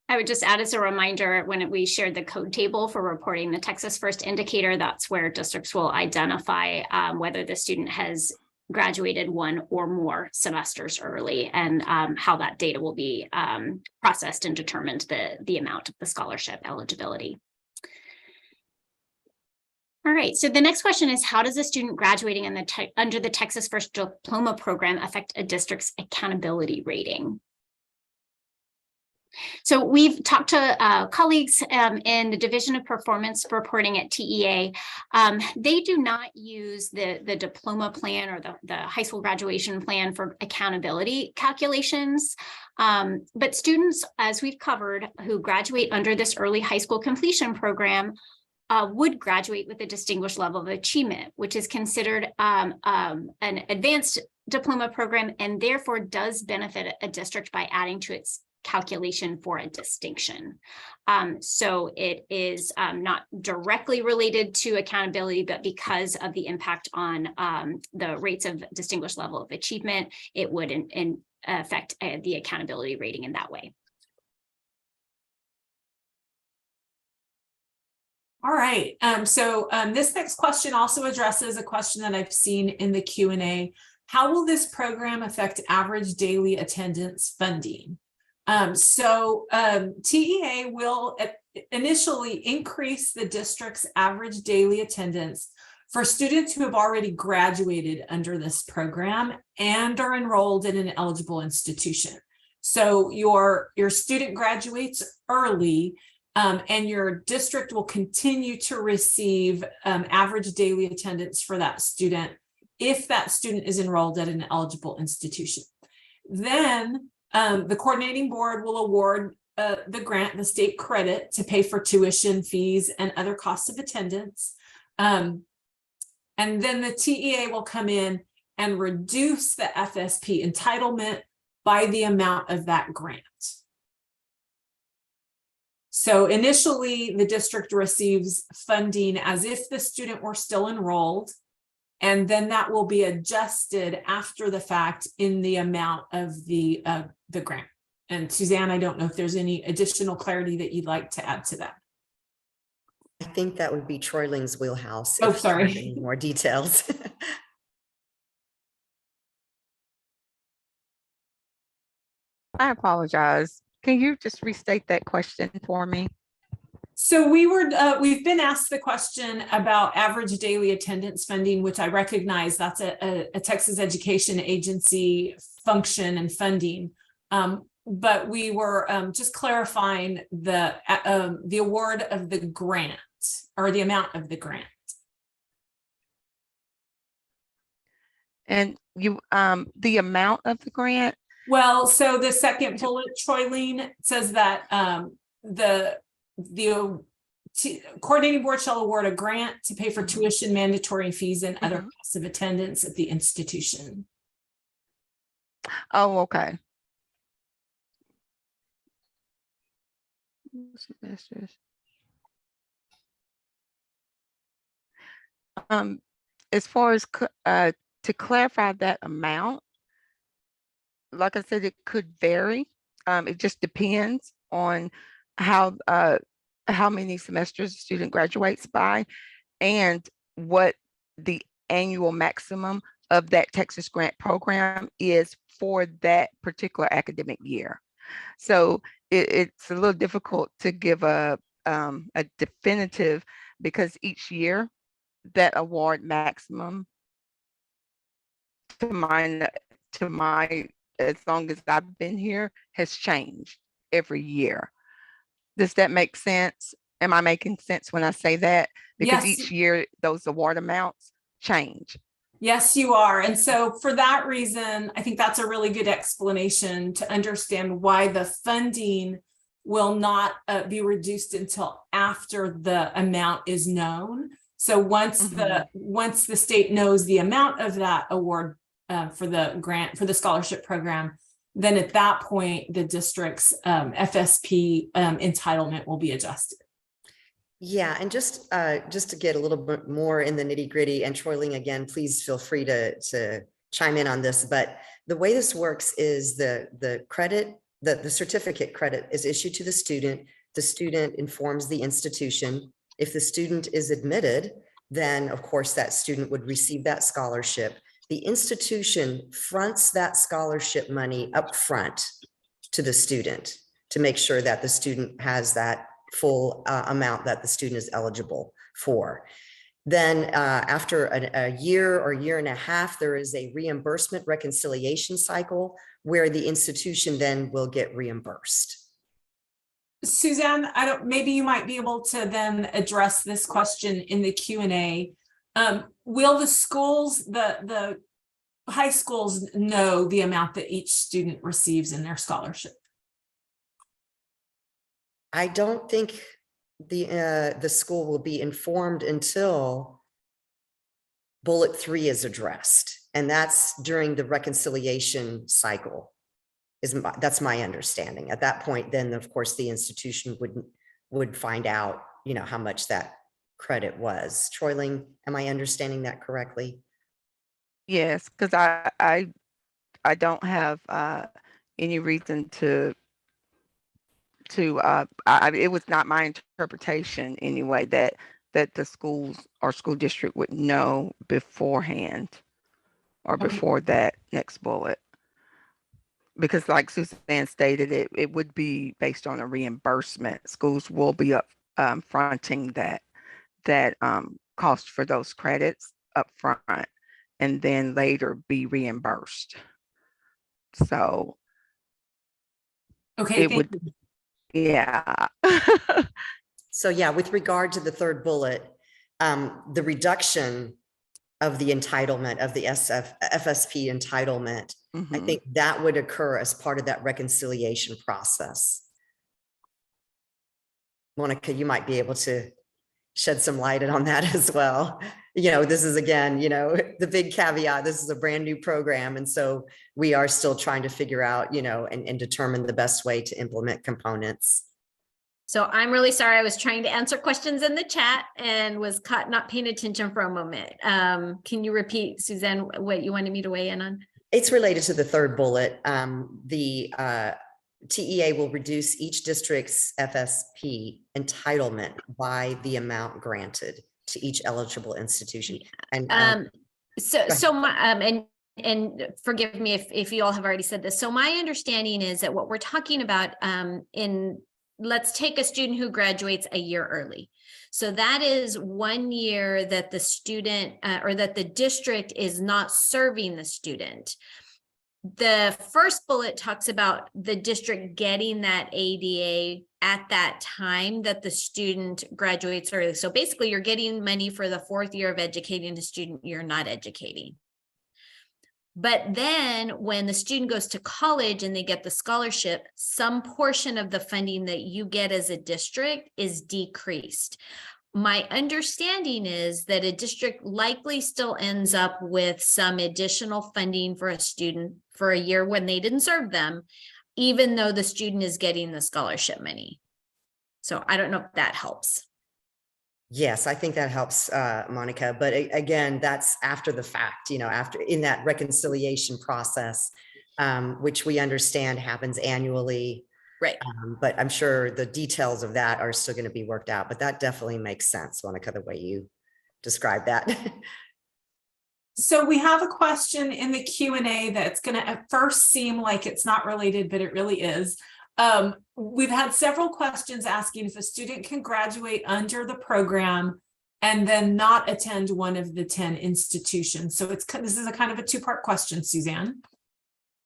I would just add as a reminder, when we shared the code table for reporting the Texas First Indicator, that's where districts will identify whether the student has graduated one or more semesters early, and how that data will be processed and determined the amount of the scholarship eligibility. All right, so the next question is, how does a student graduating in under the Texas First Diploma program affect a district's accountability rating? So we've talked to colleagues in the Division of Performance Reporting at TEA. They do not use the diploma plan or the high school graduation plan for accountability calculations. But students, as we've covered, who graduate under this early high school completion program would graduate with a distinguished level of achievement, which is considered an advanced diploma program, and therefore does benefit a district by adding to its calculation for a distinction. So it is not directly related to accountability, but because of the impact on the rates of distinguished level of achievement, it would affect the accountability rating in that way. All right, so this next question also addresses a question that I've seen in the Q&A. How will this program affect average daily attendance funding? TEA will initially increase the district's average daily attendance for students who have already graduated under this program and are enrolled in an eligible institution. So your student graduates early, and your district will continue to receive average daily attendance for that student if that student is enrolled at an eligible institution. Then the coordinating board will award the grant, the state credit, to pay for tuition, fees, and other costs of attendance. And then the TEA will come in and reduce the FSP entitlement by the amount of that grant. So initially, the district receives funding as if the student were still enrolled, and then that will be adjusted after the fact in the amount of the grant. And Suzanne, I don't know if there's any additional clarity that you'd like to add to that. I think that would be Troyling's wheelhouse. Oh, if you sorry. have any more details. I apologize. Can you just restate that question for me? So we've been asked the question about average daily attendance funding, which I recognize that's a Texas Education Agency function and funding. but we were just clarifying the award of the grant or the amount of the grant. And you, the amount of the grant, Well, so the second bullet, Troyleen, says that the coordinating board shall award a grant to pay for tuition, mandatory fees, and other costs of attendance at the institution. oh, okay. Semesters. As far as to clarify that amount, like I said, it could vary. It just depends on how many semesters a student graduates by and what the annual maximum of that Texas grant program is for that particular academic year. So it's a little difficult to give a definitive, because each year that award maximum, to my, as long as I've been here, has changed every year. Does that make sense? Am I making sense when I say that? Because Yes. each year those award amounts change. Yes, you are. And so for that reason, I think that's a really good explanation to understand why the funding will not be reduced until after the amount is known. So once the state knows the amount of that award for the grant, for the scholarship program, then at that point, the district's FSP entitlement will be adjusted. Yeah, and just to get a little bit more in the nitty gritty, and Troyling, again, please feel free to chime in on this, but the way this works is the credit, the certificate credit is issued to the student informs the institution. If the student is admitted, then of course that student would receive that scholarship. The institution fronts that scholarship money up front to the student to make sure that the student has that full amount that the student is eligible for. Then after a year or year and a half, there is a reimbursement reconciliation cycle where the institution then will get reimbursed. Suzanne, maybe you might be able to then address this question in the Q&A. Will the schools, the high schools, know the amount that each student receives in their scholarship? I don't think the school will be informed until bullet 3 is addressed, and that's during the reconciliation cycle. That's my understanding. At that point, then of course the institution would find out, you know, how much that credit was. Troyling, am I understanding that correctly? Yes, because I don't have any reason to it was not my interpretation anyway that the schools or school district would know beforehand or before that next bullet. Because like Suzanne stated, it would be based on a reimbursement. Schools will be up fronting that cost for those credits up front and then later be reimbursed. So Okay, it would, yeah. So yeah, with regard to the third bullet, the reduction of the entitlement of the FSP entitlement, I think that would occur as part of that reconciliation process. Monica, you might be able to shed some light on that as well. You know, this is again, you know, the big caveat, this is a brand new program. And so we are still trying to figure out, you know, and determine the best way to implement components. So I'm really sorry. I was trying to answer questions in the chat and was caught not paying attention for a moment. Can you repeat, Suzanne, what you wanted me to weigh in on? It's related to the third bullet. The TEA will reduce each district's FSP entitlement by the amount granted to each eligible institution. And and forgive me if you all have already said this. So my understanding is that what we're talking about let's take a student who graduates a year early. So that is 1 year that the student or that the district is not serving the student. the first bullet talks about the district getting that ADA at that time that the student graduates early. So basically you're getting money for the 4th year of educating a student you're not educating. But then when the student goes to college and they get the scholarship, some portion of the funding that you get as a district is decreased. My understanding is that a district likely still ends up with some additional funding for a student for a year when they didn't serve them, even though the student is getting the scholarship money. So I don't know if that helps. Yes, I think that helps, Monica. But again, that's after the fact, after in that reconciliation process, which we understand happens annually. Right. But I'm sure the details of that are still going to be worked out. But that definitely makes sense, Monica, the way you described that. So we have a question in the Q&A that's going to at first seem like it's not related, but it really is. We've had several questions asking if a student can graduate under the program and then not attend one of the 10 institutions. So this is a kind of a two-part question, Suzanne.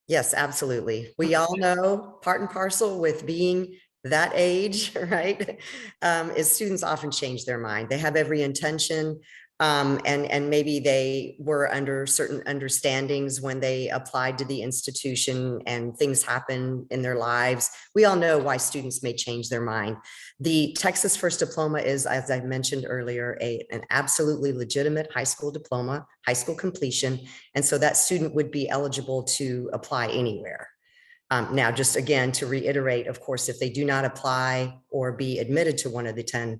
Yes, absolutely. We all know part and parcel with being that age, right? Is students often change their mind. They have every intention, and maybe they were under certain understandings when they applied to the institution and things happen in their lives. We all know why students may change their mind. The Texas First Diploma is, as I mentioned earlier, an absolutely legitimate high school diploma, high school completion. And so that student would be eligible to apply anywhere. Now, just again, to reiterate, of course, if they do not apply or be admitted to one of the 10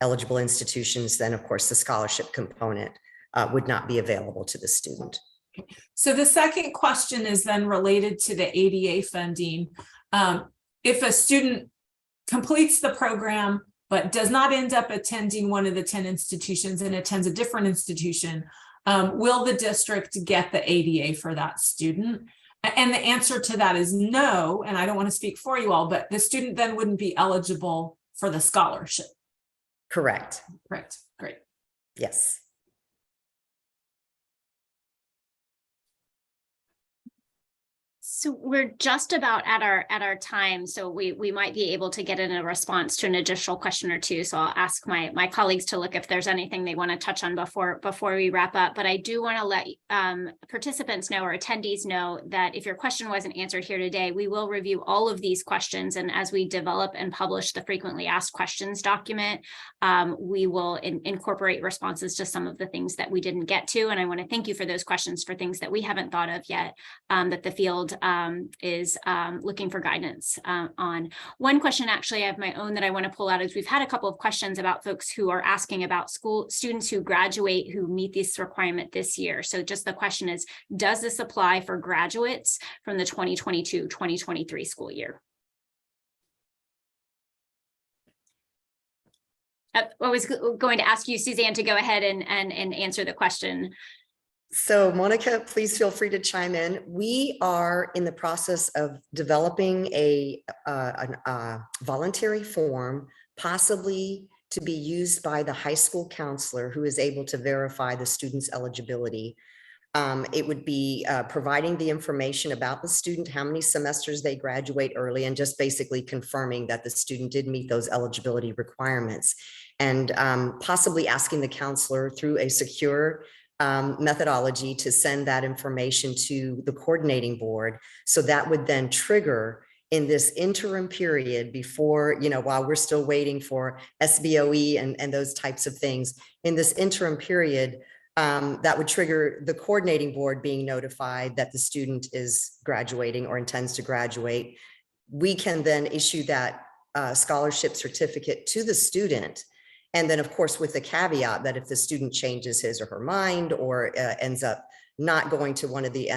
eligible institutions, then of course the scholarship component would not be available to the student. So the second question is then related to the ADA funding. If a student completes the program, but does not end up attending one of the 10 institutions and attends a different institution, will the district get the ADA for that student? And the answer to that is no, and I don't want to speak for you all, but the student then wouldn't be eligible for the scholarship. Correct. Correct. Great. Yes. So we're just about at our time, so we might be able to get in a response to an additional question or two. So I'll ask my colleagues to look if there's anything they want to touch on before we wrap up. But I do want to let participants know or attendees know that if your question wasn't answered here today, we will review all of these questions, and as we develop and publish the frequently asked questions document, we will incorporate responses to some of the things that we didn't get to. And I want to thank you for those questions for things that we haven't thought of yet, that the field is looking for guidance on. One question actually I have my own that I want to pull out is we've had a couple of questions about folks who are asking about school students who graduate who meet this requirement this year. So just the question is, does this apply for graduates from the 2022-2023 school year? I was going to ask you, Suzanne, to go ahead and answer the question. So Monica, please feel free to chime in. We are in the process of developing a voluntary form, possibly to be used by the high school counselor who is able to verify the student's eligibility. It would be providing the information about the student, how many semesters they graduate early, and just basically confirming that the student did meet those eligibility requirements, and possibly asking the counselor through a secure methodology to send that information to the coordinating board. So that would then trigger in this interim period before, while we're still waiting for SBOE and those types of things, in this interim period, that would trigger the coordinating board being notified that the student is graduating or intends to graduate. We can then issue that scholarship certificate to the student. And then, of course, with the caveat that if the student changes his or her mind or ends up not going to one of the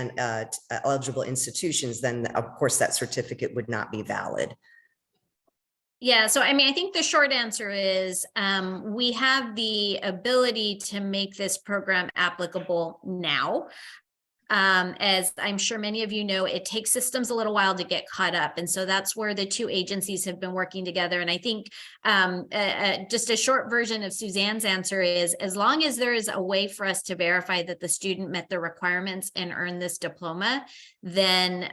eligible institutions, then of course that certificate would not be valid. Yeah, so I mean, I think the short answer is we have the ability to make this program applicable now. As I'm sure many of you know, it takes systems a little while to get caught up. And so that's where the two agencies have been working together. And I think just a short version of Suzanne's answer is, as long as there is a way for us to verify that the student met the requirements and earned this diploma, then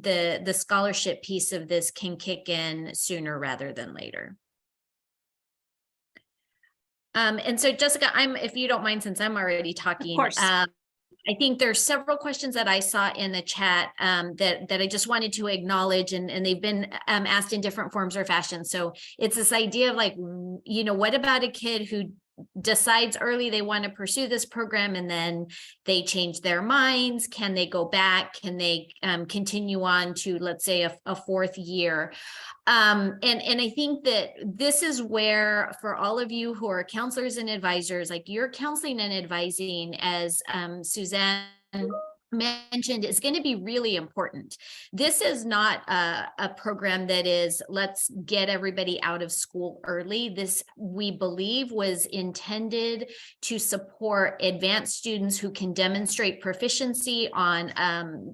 the scholarship piece of this can kick in sooner rather than later. And so Jessica, if you don't mind, since I'm already talking, Of course. I think there's several questions that I saw in the chat that I just wanted to acknowledge, and they've been asked in different forms or fashions. So it's this idea of like, what about a kid who decides early they want to pursue this program and then they change their minds? Can they go back? Can they continue on to, let's say, a fourth year? And I think that this is where, for all of you who are counselors and advisors, like your counseling and advising, as Suzanne mentioned, is going to be really important. This is not a program that is, let's get everybody out of school early. This, we believe, was intended to support advanced students who can demonstrate proficiency on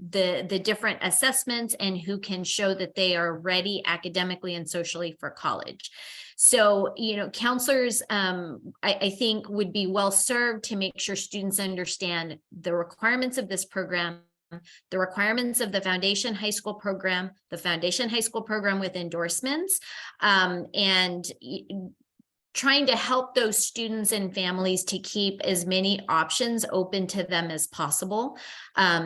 the different assessments and who can show that they are ready academically and socially for college. So, counselors, I think, would be well served to make sure students understand the requirements of this program, the requirements of the Foundation High School program, the Foundation High School program with endorsements, and trying to help those students and families to keep as many options open to them as possible,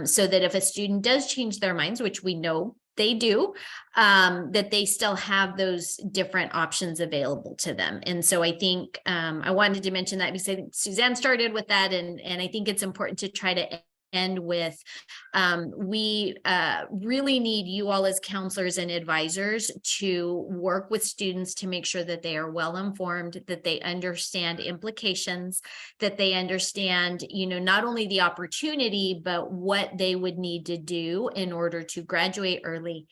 so that if a student does change their minds, which we know they do, that they still have those different options available to them. And so I think I wanted to mention that because I think Suzanne started with that, and I think it's important to try to end with, we really need you all as counselors and advisors to work with students to make sure that they are well informed, that they understand implications, that they understand, not only the opportunity, but what they would need to do in order to graduate early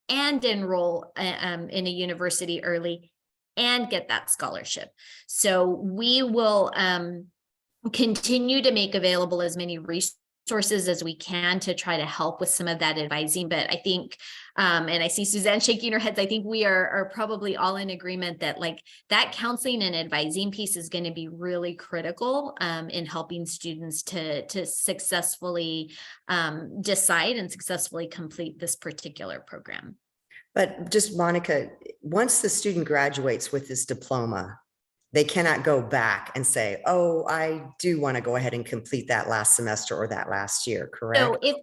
and enroll in a university early and get that scholarship. So we will continue to make available as many resources as we can to try to help with some of that advising. But I think, and I see Suzanne shaking her head, I think we are probably all in agreement that like that counseling and advising piece is going to be really critical in helping students to successfully decide and successfully complete this particular program. But just, Monica, once the student graduates with this diploma, they cannot go back and say, oh, I do want to go ahead and complete that last semester or that last year, correct? So if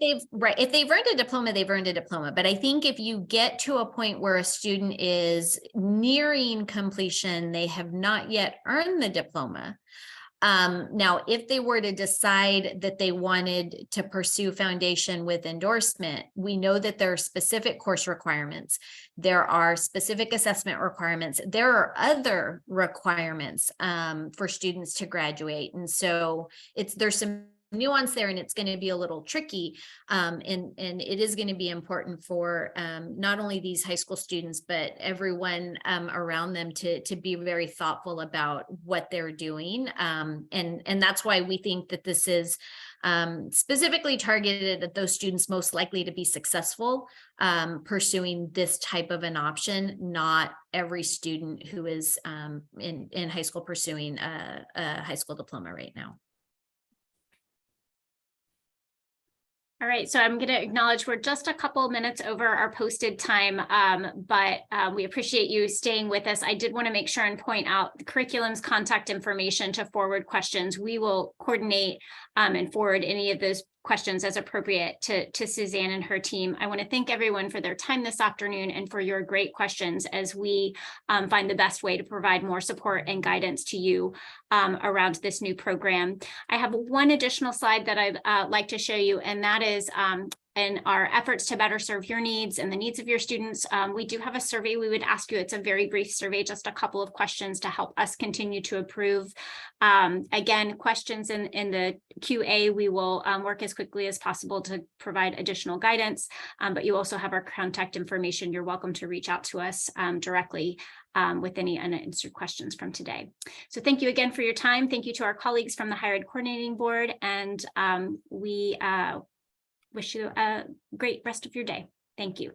they've earned a diploma, they've earned a diploma. But I think if you get to a point where a student is nearing completion, they have not yet earned the diploma. Now, if they were to decide that they wanted to pursue Foundation with endorsement, we know that there are specific course requirements. There are specific assessment requirements. There are other requirements for students to graduate. And so there's some nuance there, and it's going to be a little tricky. And it is going to be important for not only these high school students, but everyone around them to be very thoughtful about what they're doing. And that's why we think that this is specifically targeted at those students most likely to be successful pursuing this type of an option, not every student who is in high school pursuing a high school diploma right now. All right, so I'm going to acknowledge we're just a couple of minutes over our posted time, but we appreciate you staying with us. I did want to make sure and point out the curriculum's contact information to forward questions. We will coordinate and forward any of those questions as appropriate to Suzanne and her team. I want to thank everyone for their time this afternoon and for your great questions as we find the best way to provide more support and guidance to you around this new program. I have one additional slide that I'd like to show you, and that is in our efforts to better serve your needs and the needs of your students. We do have a survey we would ask you. It's a very brief survey, just a couple of questions to help us continue to improve. Again, questions in the QA, we will work as quickly as possible to provide additional guidance, but you also have our contact information. You're welcome to reach out to us directly with any unanswered questions from today. So thank you again for your time. Thank you to our colleagues from the Higher Ed Coordinating Board, and we wish you a great rest of your day. Thank you.